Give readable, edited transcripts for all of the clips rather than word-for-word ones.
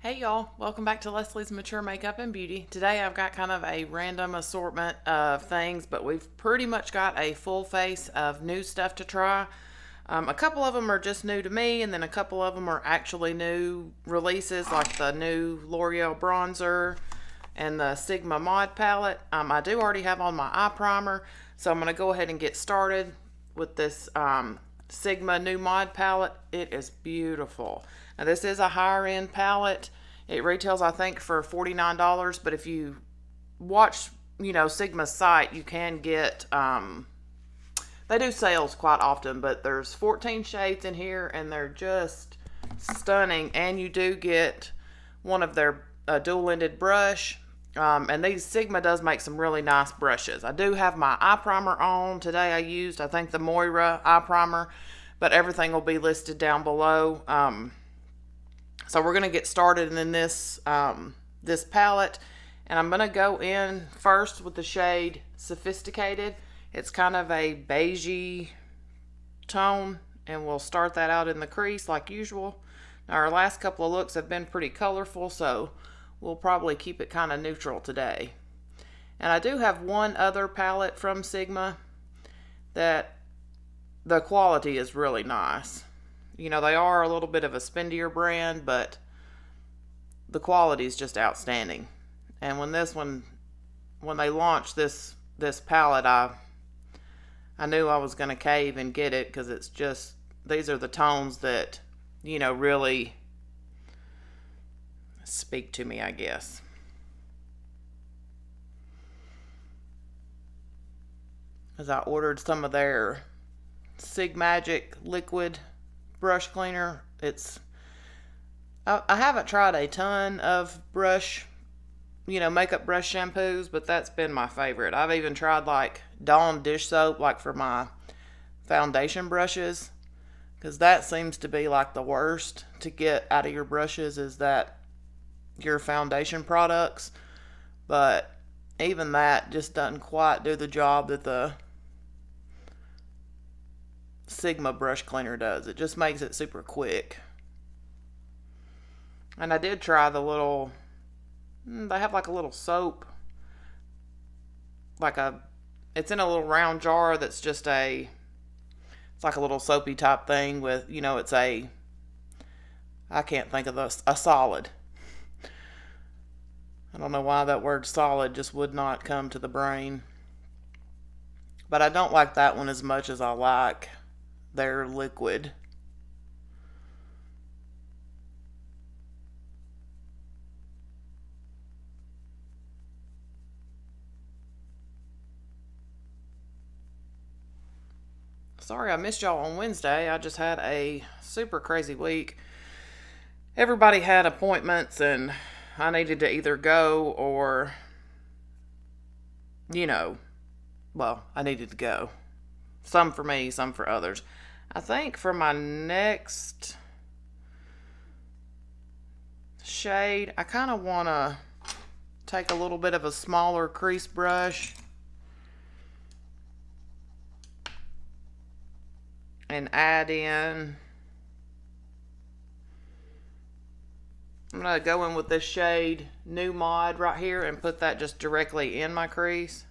Hey y'all, welcome back to Leslie's Mature Makeup and Beauty. Today I've got kind of a random assortment of things, but we've pretty much got a full face of new stuff to try. A couple of them are just new to me, and then a couple of them are actually new releases, like the new L'Oreal bronzer and the Sigma Mod palette. I do already have on my eye primer, so I'm going to go ahead and get started with this Sigma new Mod palette. It is beautiful. Now this is a higher end palette. It retails, I think, for $49, but if you watch, Sigma's site, you can get, they do sales quite often, but there's 14 shades in here, and they're just stunning, and you do get one of their dual-ended brush, and these Sigma does make some really nice brushes. I do have my eye primer on. Today I used, I think, the Moira eye primer, but everything will be listed down below. So we're going to get started in this this palette, and I'm going to go in first with the shade Sophisticated. It's kind of a beigey tone, and we'll start that out in the crease like usual. Now our last couple of looks have been pretty colorful, so we'll probably keep it kind of neutral today. And I do have one other palette from Sigma that the quality is really nice. They are a little bit of a spendier brand, but the quality is just outstanding. And when they launched this palette, I knew I was going to cave and get it, because it's just, these are the tones that, really speak to me, I guess. As I ordered some of their Sig Magic liquid brush cleaner. I haven't tried a ton of makeup brush shampoos, but that's been my favorite. I've even tried like Dawn dish soap, like for my foundation brushes, because that seems to be like the worst to get out of your brushes, is that your foundation products. But even that just doesn't quite do the job that the Sigma brush cleaner does. It just makes it super quick. And I did try the little, they have like a little soap, it's in a little round jar that's just it's like a little soapy type thing with, I can't think of a solid. I don't know why that word solid just would not come to the brain. But I don't like that one as much as I like their liquid. Sorry I missed y'all on Wednesday. I just had a super crazy week. Everybody had appointments, and I needed to either go or, I needed to go. Some for me, some for others. I think for my next shade, I kind of want to take a little bit of a smaller crease brush and add in, I'm going to go in with this shade NewMod right here and put that just directly in my crease.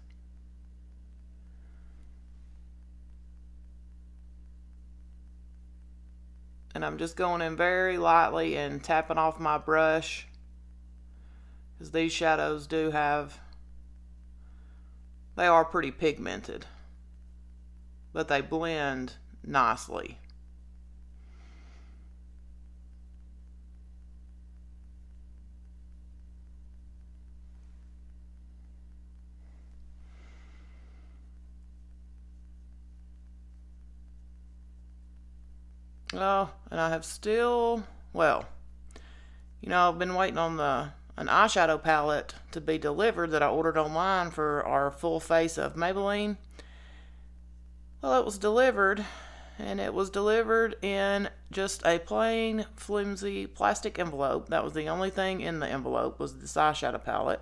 And I'm just going in very lightly and tapping off my brush, because these shadows they are pretty pigmented, but they blend nicely. Oh, and I have still, I've been waiting on an eyeshadow palette to be delivered that I ordered online for our full face of Maybelline. Well, it was delivered, and it was delivered in just a plain, flimsy plastic envelope. That was the only thing in the envelope, was this eyeshadow palette.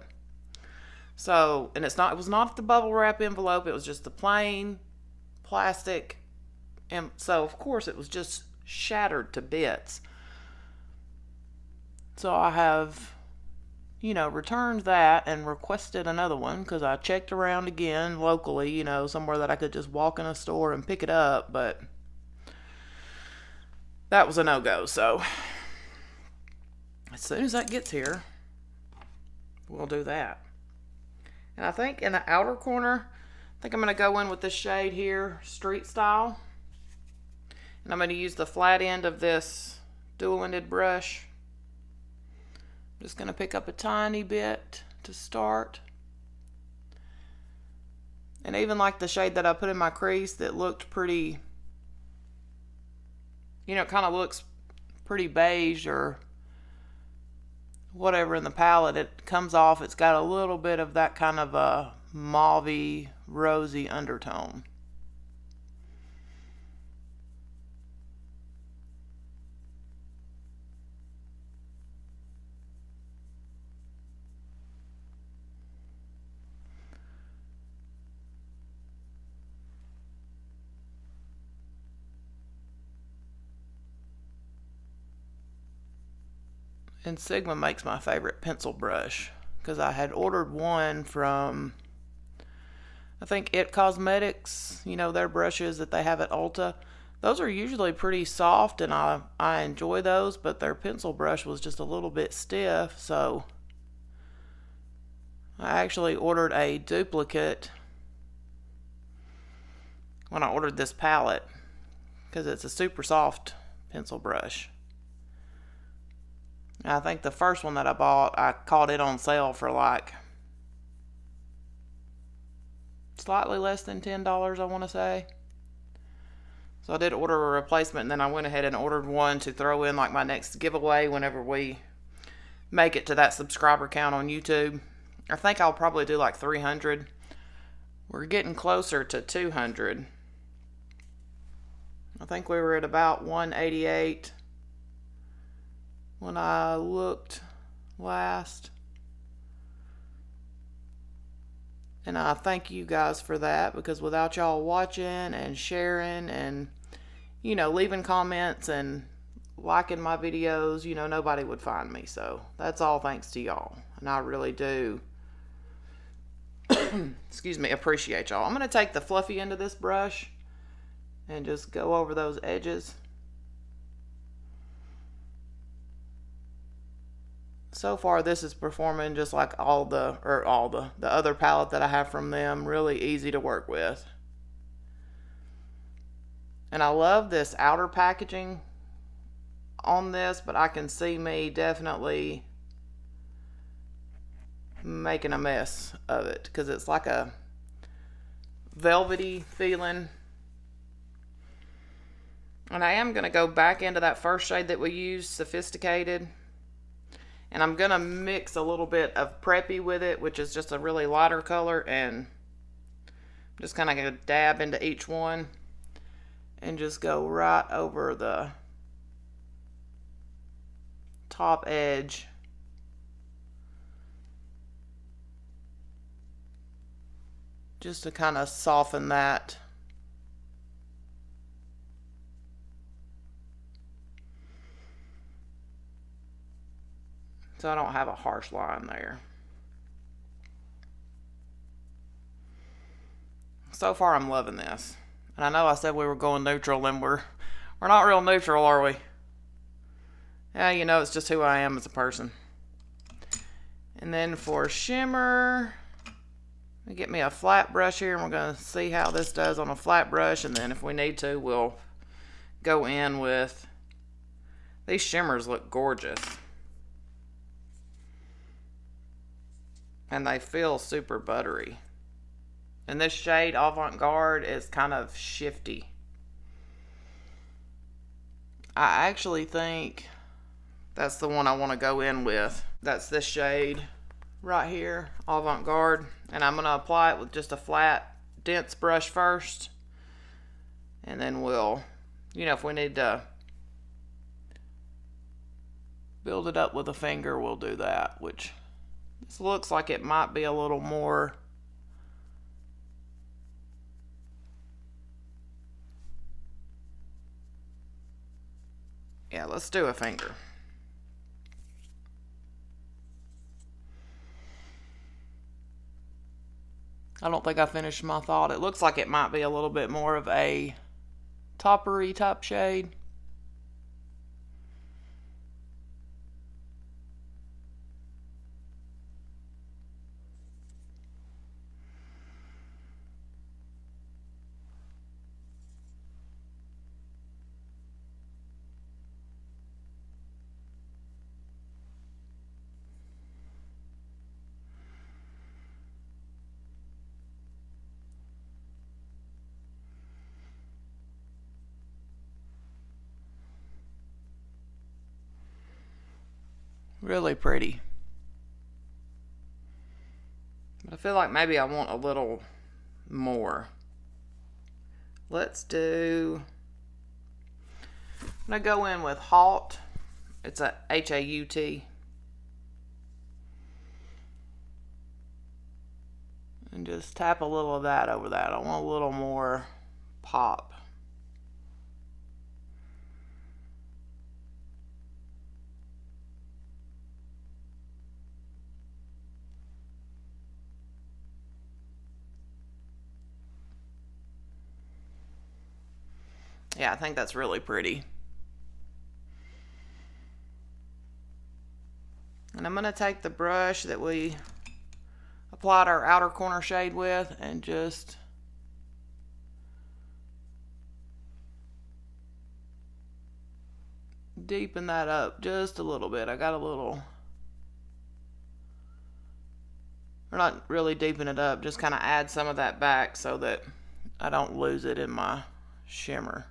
So, and it was not the bubble wrap envelope, it was just the plain plastic. And so, of course, it was just shattered to bits. So I have, returned that and requested another one because I checked around again locally, somewhere that I could just walk in a store and pick it up, but that was a no-go. So as soon as that gets here, we'll do that. And I think in the outer corner, I think I'm going to go in with this shade here, Street Style. And I'm going to use the flat end of this dual-ended brush. I'm just going to pick up a tiny bit to start. And even like the shade that I put in my crease that looked pretty, it kind of looks pretty beige or whatever in the palette, it comes off, it's got a little bit of that kind of a mauvey, rosy undertone. And Sigma makes my favorite pencil brush because I had ordered one from, I think, It Cosmetics, their brushes that they have at Ulta. Those are usually pretty soft and I enjoy those, but their pencil brush was just a little bit stiff, so I actually ordered a duplicate when I ordered this palette because it's a super soft pencil brush. I think the first one that I bought, I caught it on sale for like slightly less than $10, I want to say. So I did order a replacement, and then I went ahead and ordered one to throw in like my next giveaway whenever we make it to that subscriber count on YouTube. I think I'll probably do like 300. We're getting closer to 200. I think we were at about 188 when I looked last. And I thank you guys for that, because without y'all watching and sharing and, leaving comments and liking my videos, nobody would find me. So that's all thanks to y'all. And I really do, excuse me, appreciate y'all. I'm going to take the fluffy end of this brush and just go over those edges. So far, this is performing just like the other palette that I have from them. Really easy to work with. And I love this outer packaging on this, but I can see me definitely making a mess of it because it's like a velvety feeling. And I am going to go back into that first shade that we used, Sophisticated. And I'm going to mix a little bit of Preppy with it, which is just a really lighter color. And I'm just kind of going to dab into each one and just go right over the top edge. Just to kind of soften that. So I don't have a harsh line there. So far I'm loving this. And I know I said we were going neutral, and we're not real neutral, are we? Yeah, it's just who I am as a person. And then for shimmer, we get me a flat brush here, and we're going to see how this does on a flat brush, and then if we need to, we'll go in with, these shimmers look gorgeous. And they feel super buttery. And this shade, Avant-Garde, is kind of shifty. I actually think that's the one I want to go in with. That's this shade right here, Avant-Garde. And I'm going to apply it with just a flat, dense brush first. And then we'll, if we need to build it up with a finger, we'll do that, which this looks like it might be a little more let's do a finger. I don't think I finished my thought. It looks like it might be a little bit more of a toppery type shade. Really pretty. But I feel like maybe I want a little more. Let's do... I'm going to go in with Halt. It's a H-A-U-T. And just tap a little of that over that. I want a little more pop. Yeah, I think that's really pretty. And I'm going to take the brush that we applied our outer corner shade with and just deepen that up just a little bit. I got a little, or not really deepen it up, just kind of add some of that back so that I don't lose it in my shimmer.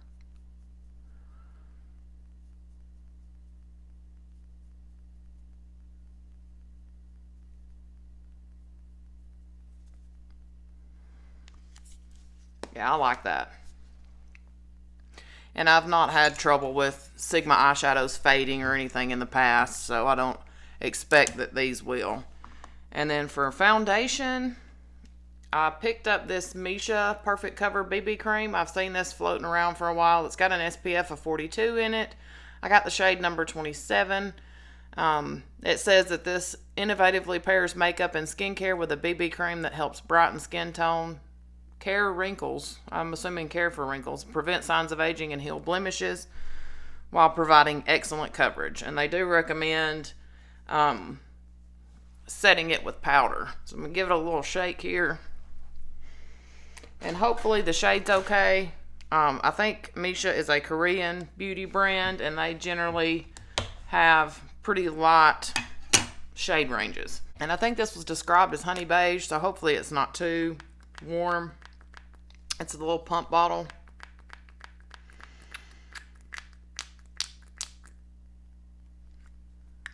Yeah, I like that. And I've not had trouble with Sigma eyeshadows fading or anything in the past, so I don't expect that these will. And then for foundation, I picked up this Misha Perfect Cover BB Cream. I've seen this floating around for a while. It's got an SPF of 42 in it. I got the shade number 27. It says that this innovatively pairs makeup and skincare with a BB cream that helps brighten skin tone, care wrinkles, I'm assuming care for wrinkles, prevent signs of aging and heal blemishes while providing excellent coverage. And they do recommend setting it with powder. So I'm going to give it a little shake here. And hopefully the shade's okay. I think Misha is a Korean beauty brand and they generally have pretty light shade ranges. And I think this was described as honey beige, so hopefully it's not too warm. It's a little pump bottle.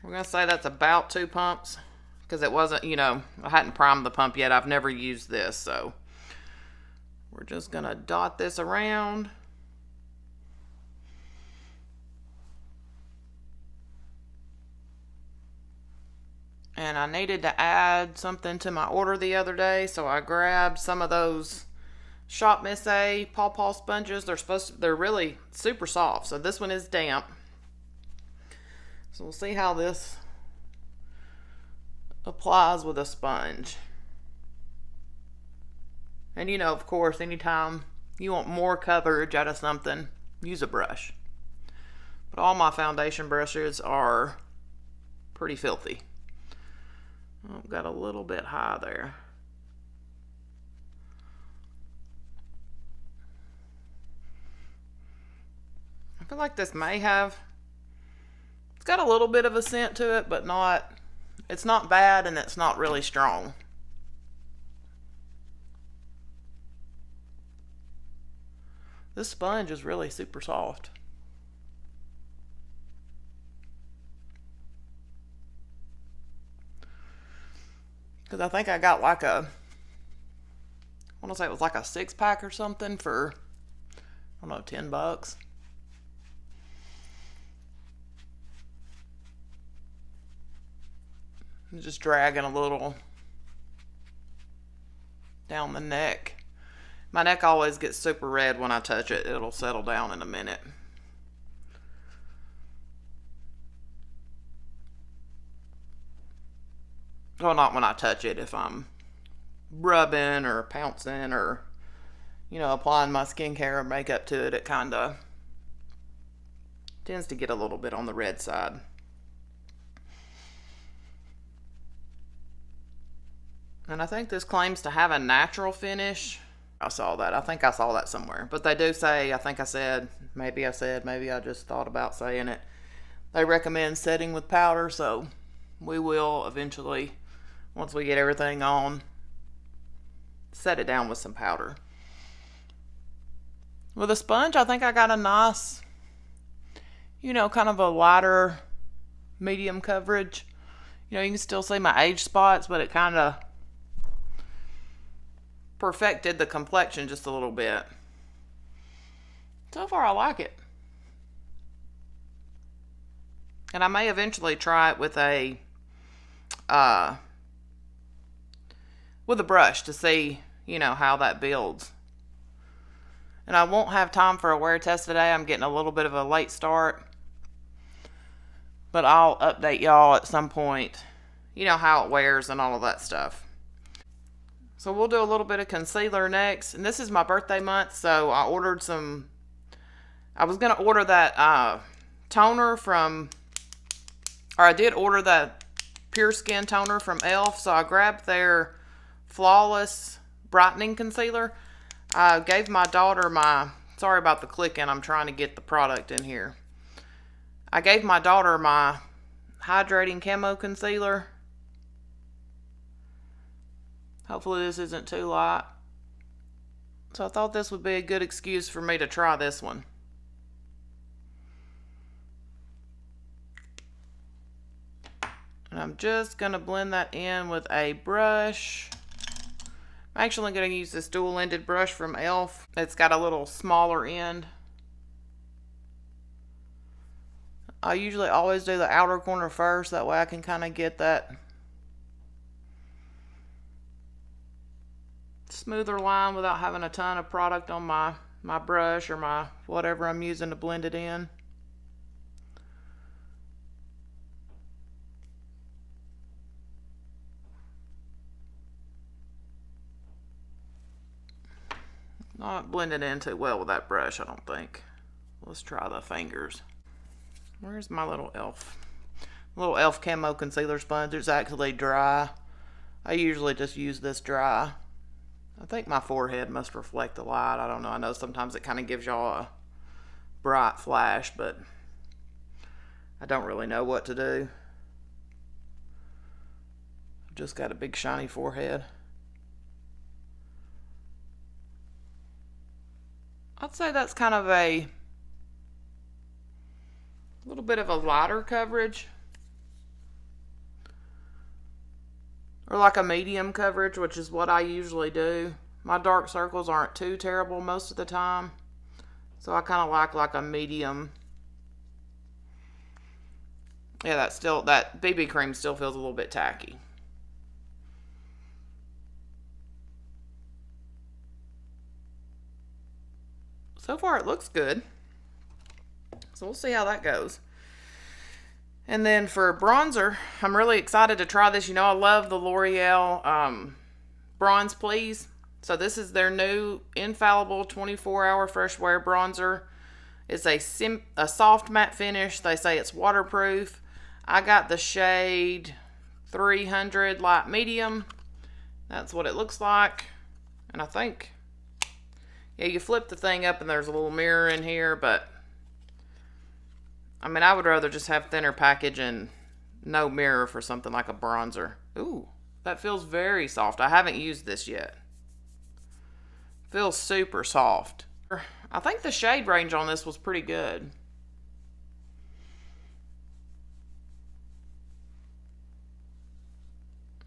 We're going to say that's about 2 pumps because it wasn't, you know, I hadn't primed the pump yet. I've never used this, so we're just going to dot this around. And I needed to add something to my order the other day, so I grabbed some of those Shop Miss A Paw Paw sponges. They're really super soft. So this one is damp. So we'll see how this applies with a sponge. And you know, of course, anytime you want more coverage out of something, use a brush. But all my foundation brushes are pretty filthy. I've got a little bit high there. I feel like this may have, it's got a little bit of a scent to it, but not, it's not bad and it's not really strong. This sponge is really super soft. Because I think I got like a, I want to say it was like a 6-pack or something for, I don't know, $10. I'm just dragging a little down the neck. My neck always gets super red when I touch it. It'll settle down in a minute. Well, not when I touch it, if I'm rubbing or pouncing or, you know, applying my skincare or makeup to it, it kind of tends to get a little bit on the red side. And I think this claims to have a natural finish. I saw that. I think I saw that somewhere. But they do say, maybe I just thought about saying it. They recommend setting with powder, so we will eventually, once we get everything on, set it down with some powder. With a sponge, I think I got a nice, you know, kind of a lighter, medium coverage. You know, you can still see my age spots, but it kind of perfected the complexion just a little bit. So far, I like it. And I may eventually try it with a brush to see, you know, how that builds. And I won't have time for a wear test today. I'm getting a little bit of a late start. But I'll update y'all at some point, you know, how it wears and all of that stuff. So we'll do a little bit of concealer next. And this is my birthday month, so I ordered some. I was going to order that toner from, or I did order that Pure Skin toner from e.l.f. So I grabbed their Flawless Brightening Concealer. I gave my daughter sorry about the clicking, I'm trying to get the product in here. I gave my daughter my Hydrating Camo Concealer. Hopefully this isn't too light. So I thought this would be a good excuse for me to try this one. And I'm just going to blend that in with a brush. I'm actually going to use this dual-ended brush from e.l.f. It's got a little smaller end. I usually always do the outer corner first. That way I can kind of get that smoother line without having a ton of product on my brush or my whatever I'm using to blend it in. Not blending in too well with that brush, I don't think. Let's try the fingers. Where's my little e.l.f. Camo Concealer sponge? It's actually dry. I usually just use this dry. I think my forehead must reflect the light. I don't know. I know sometimes it kind of gives y'all a bright flash, but I don't really know what to do. I've just got a big shiny forehead. I'd say that's kind of a little bit of a lighter coverage. Or like a medium coverage, which is what I usually do. My dark circles aren't too terrible most of the time. So I kind of like a medium. Yeah, that BB cream still feels a little bit tacky. So far it looks good. So we'll see how that goes. And then for bronzer, I'm really excited to try this. You know, I love the L'Oreal Bronze Please. So this is their new Infallible 24-hour fresh wear bronzer. It's a soft matte finish. They say it's waterproof. I got the shade 300 light medium. That's what it looks like. And I think, yeah, you flip the thing up and there's a little mirror in here, but I mean, I would rather just have thinner package and no mirror for something like a bronzer. Ooh, that feels very soft. I haven't used this yet. Feels super soft. I think the shade range on this was pretty good.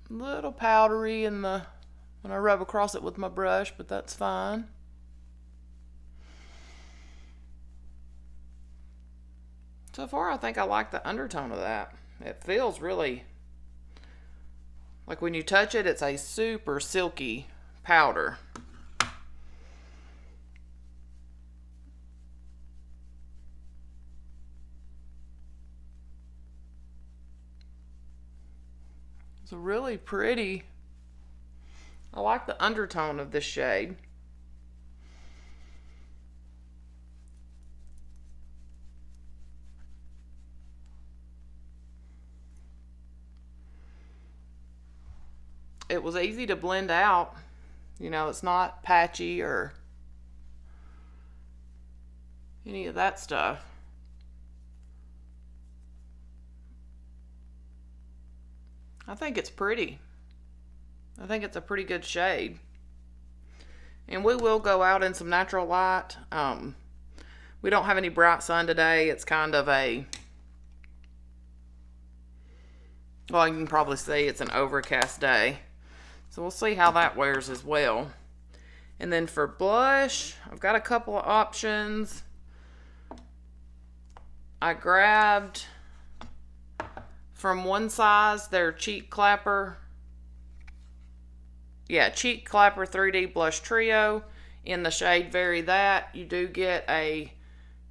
A little powdery when I rub across it with my brush, but that's fine. So far, I think I like the undertone of that. It feels really, like when you touch it, it's a super silky powder. It's a really pretty I like the undertone of this shade. It was easy to blend out. You know, it's not patchy or any of that stuff. I think it's pretty. I think it's a pretty good shade. And we will go out in some natural light. We don't have any bright sun today. It's kind of a, well, you can probably see it's an overcast day. So we'll see how that wears as well. And then for blush, I've got a couple of options. I grabbed from One Size their Cheek Clapper. Yeah, Cheek Clapper 3D Blush Trio in the shade Very That. You do get a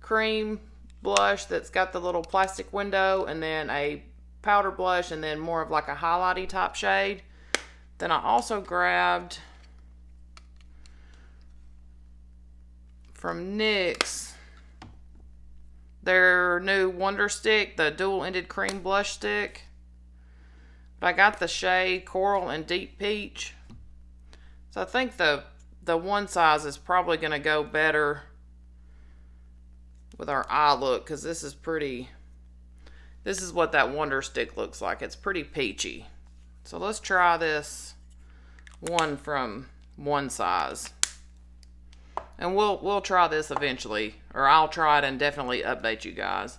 cream blush that's got the little plastic window, and then a powder blush, and then more of like a highlighty type shade. Then I also grabbed from NYX their new Wonder Stick, the dual-ended cream blush stick. But I got the shade Coral and Deep Peach. So I think the One Size is probably going to go better with our eye look, because this is what that Wonder Stick looks like. It's pretty peachy. So let's try this one from One Size. And we'll try this eventually, or I'll try it and definitely update you guys.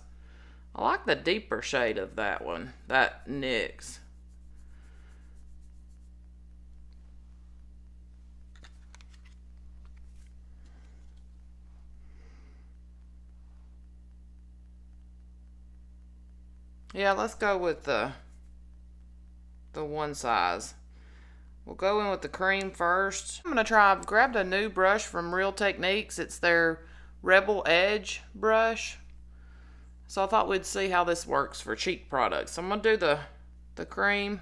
I like the deeper shade of that one, that NYX. Yeah, let's go with the One Size. We'll go in with the cream first. I'm going to try, I've grabbed a new brush from Real Techniques. It's their Rebel Edge brush. So I thought we'd see how this works for cheek products. So I'm going to do the cream.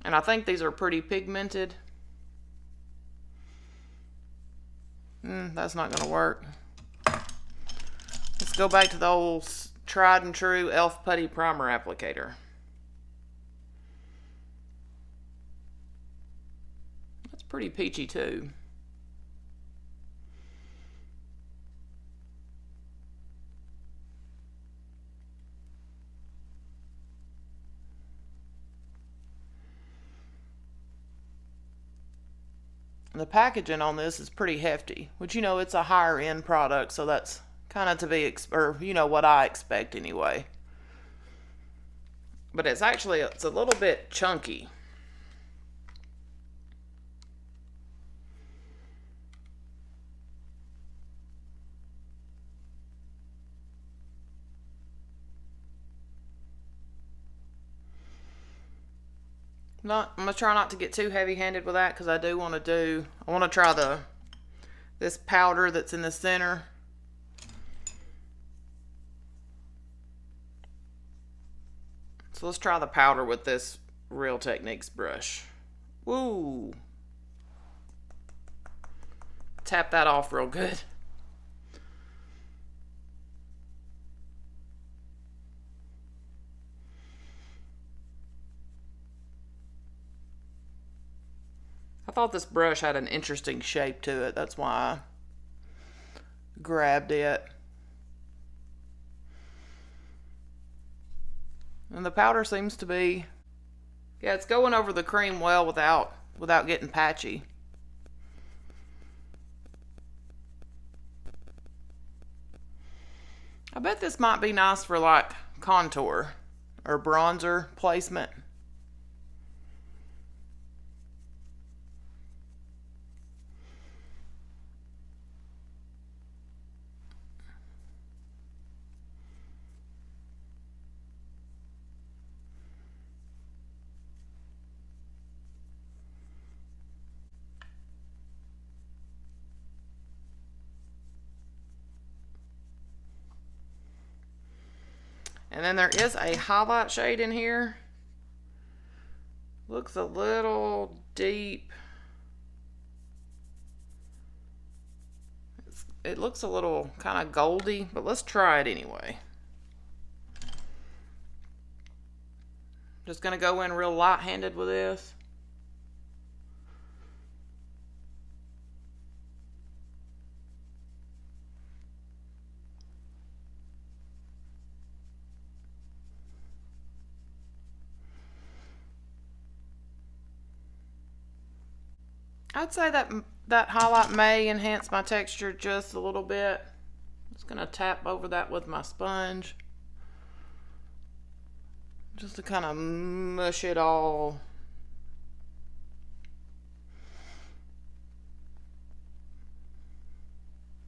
And I think these are pretty pigmented. That's not going to work. Let's go back to the old tried and true e.l.f. Putty Primer Applicator. That's pretty peachy too. The packaging on this is pretty hefty, which, you know, it's a higher end product, so that's kind of to be, or you know, what I expect anyway. But it's a little bit chunky. I'm going to try not to get too heavy-handed with that, because I want to try this powder that's in the center. So let's try the powder with this Real Techniques brush. Woo! Tap that off real good. I thought this brush had an interesting shape to it. That's why I grabbed it. And the powder seems to be, yeah, it's going over the cream well without getting patchy. I bet this might be nice for like contour or bronzer placement. And then there is a highlight shade in here. Looks a little deep. It looks a little kind of goldy, but let's try it anyway. Just gonna go in real light-handed with this. I'd say that highlight may enhance my texture just a little bit. Just gonna tap over that with my sponge. Just to kind of mush it all.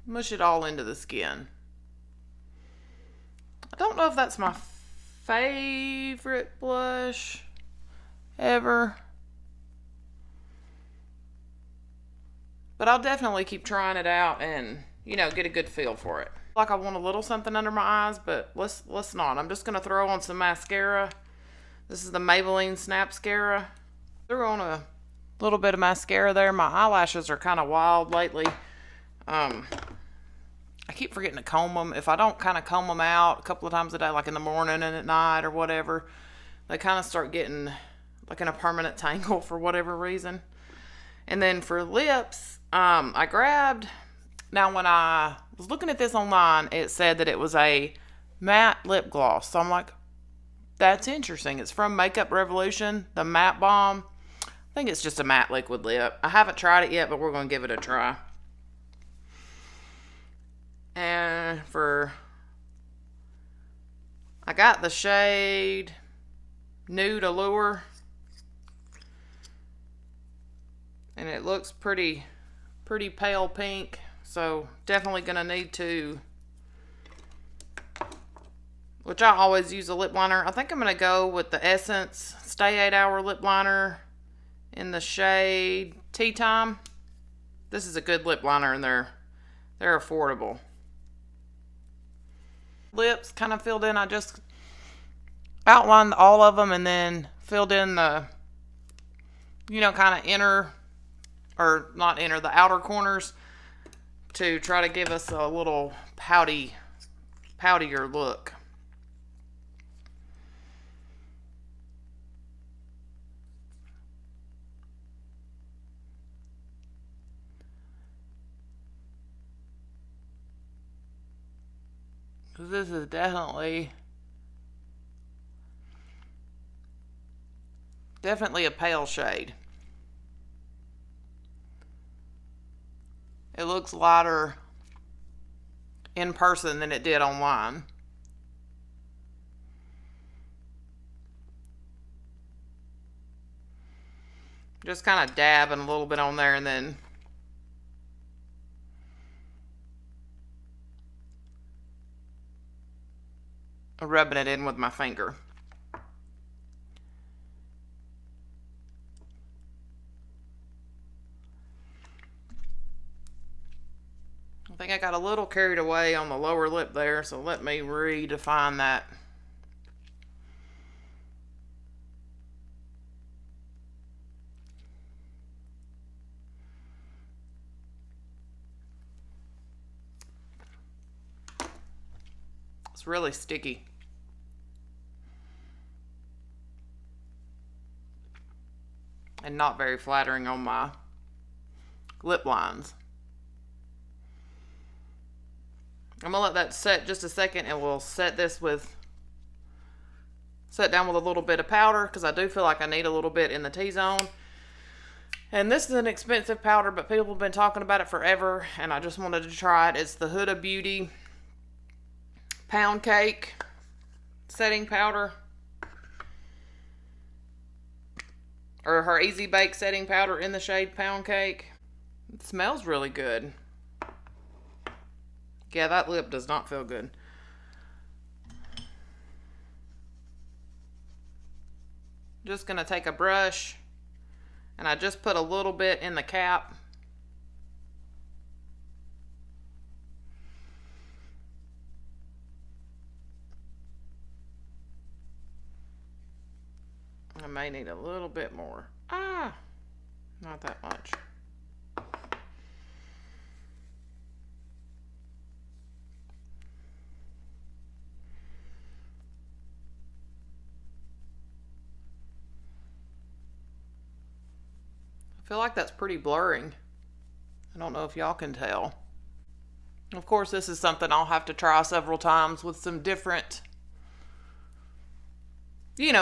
Mush it all into the skin. I don't know if that's my favorite blush ever, but I'll definitely keep trying it out and, you know, get a good feel for it. Like I want a little something under my eyes, but let's not. I'm just gonna throw on some mascara. This is the Maybelline Snapscara. Throw on a little bit of mascara there. My eyelashes are kind of wild lately. I keep forgetting to comb them. If I don't kind of comb them out a couple of times a day, like in the morning and at night or whatever, they kind of start getting like in a permanent tangle for whatever reason. And then for lips, I grabbed, now when I was looking at this online, it said that it was a matte lip gloss. So I'm like, that's interesting. It's from Makeup Revolution, the matte balm. I think it's just a matte liquid lip. I haven't tried it yet, but we're going to give it a try. And I got the shade Nude Allure. And it looks pretty pale pink, so definitely gonna need to, which I always use a lip liner. I think I'm gonna go with the Essence Stay 8 Hour Lip Liner in the shade Tea Time. This is a good lip liner and they're affordable. Lips kind of filled in. I just outlined all of them and then filled in the, you know, kind of inner, or not inner, the outer corners to try to give us a little poutier look. This is definitely a pale shade. It looks lighter in person than it did online. Just kind of dabbing a little bit on there and then rubbing it in with my finger. I think I got a little carried away on the lower lip there, so let me redefine that. It's really sticky. And not very flattering on my lip lines. I'm gonna let that set just a second and we'll set down with a little bit of powder because I do feel like I need a little bit in the T-zone. And this is an expensive powder, but people have been talking about it forever and I just wanted to try it. It's the Huda Beauty Pound Cake setting powder. Or her Easy Bake setting powder in the shade Pound Cake. It smells really good. Yeah, that lip does not feel good. Just gonna take a brush and I just put a little bit in the cap. may need a little bit more. Ah, not that much. I feel like that's pretty blurring. I don't know if y'all can tell. Of course, this is something I'll have to try several times with some different,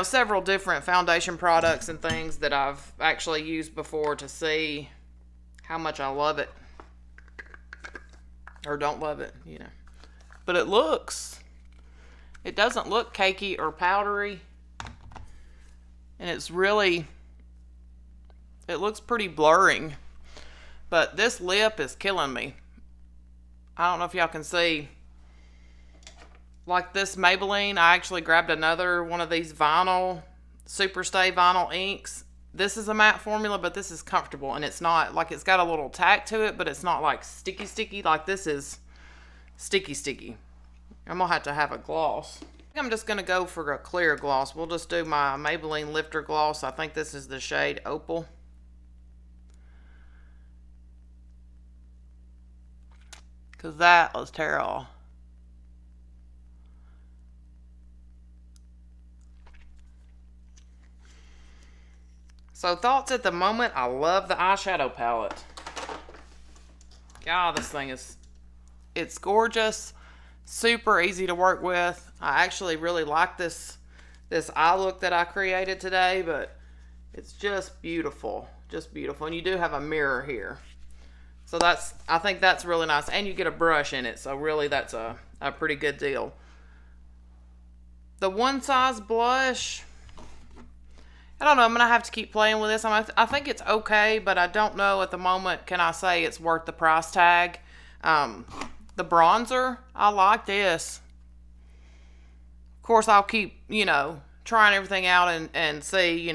several different foundation products and things that I've actually used before to see how much I love it or don't love it, But it doesn't look cakey or powdery, and it looks pretty blurring, but this lip is killing me. I don't know if y'all can see. Like this Maybelline, I actually grabbed another one of these Super Stay vinyl inks. This is a matte formula, but this is comfortable, and it's not, like, it's got a little tack to it, but it's not like sticky. Like this is sticky. I'm gonna have a gloss. I think I'm just gonna go for a clear gloss. We'll just do my Maybelline Lifter Gloss. I think this is the shade Opal. Because that was terrible. So thoughts at the moment, I love the eyeshadow palette. God, this thing it's gorgeous. Super easy to work with. I actually really like this eye look that I created today, but it's just beautiful. Just beautiful. And you do have a mirror here. So I think that's really nice. And you get a brush in it. So really that's a pretty good deal. The One Size blush, I don't know. I'm going to have to keep playing with this. I think it's okay, but I don't know at the moment. Can I say it's worth the price tag? The bronzer, I like this. Of course, I'll keep, trying everything out and see,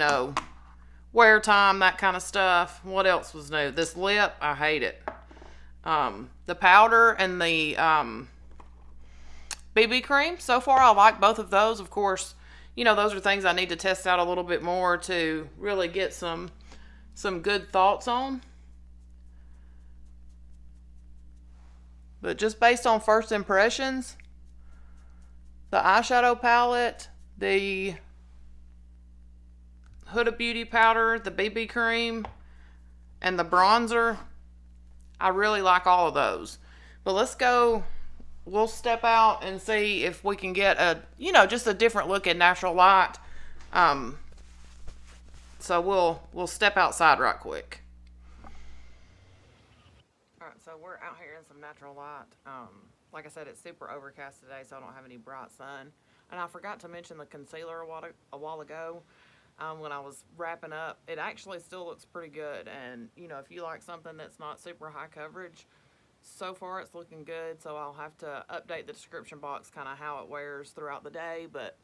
wear time, that kind of stuff. What else was new? This lip, I hate it. The powder and the BB cream, so far I like both of those. Of course, those are things I need to test out a little bit more to really get some good thoughts on. But just based on first impressions, the eyeshadow palette, the Huda Beauty powder, the BB cream, and the bronzer, I really like all of those. But let's go, we'll step out and see if we can get just a different look at natural light. So we'll step outside right quick. Alright, so we're out here in some natural light. Like I said, it's super overcast today, so I don't have any bright sun. And I forgot to mention the concealer a while ago. When I was wrapping up, it actually still looks pretty good. And if you like something that's not super high coverage, so far it's looking good. So I'll have to update the description box kind of how it wears throughout the day, but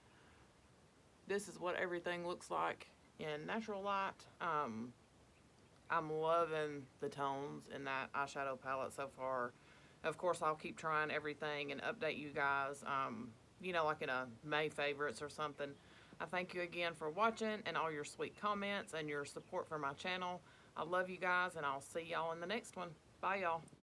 this is what everything looks like in natural light. I'm loving the tones in that eyeshadow palette so far. Of course, I'll keep trying everything and update you guys, like in a May favorites or something. I thank you again for watching and all your sweet comments and your support for my channel. I love you guys, and I'll see y'all in the next one. Bye, y'all.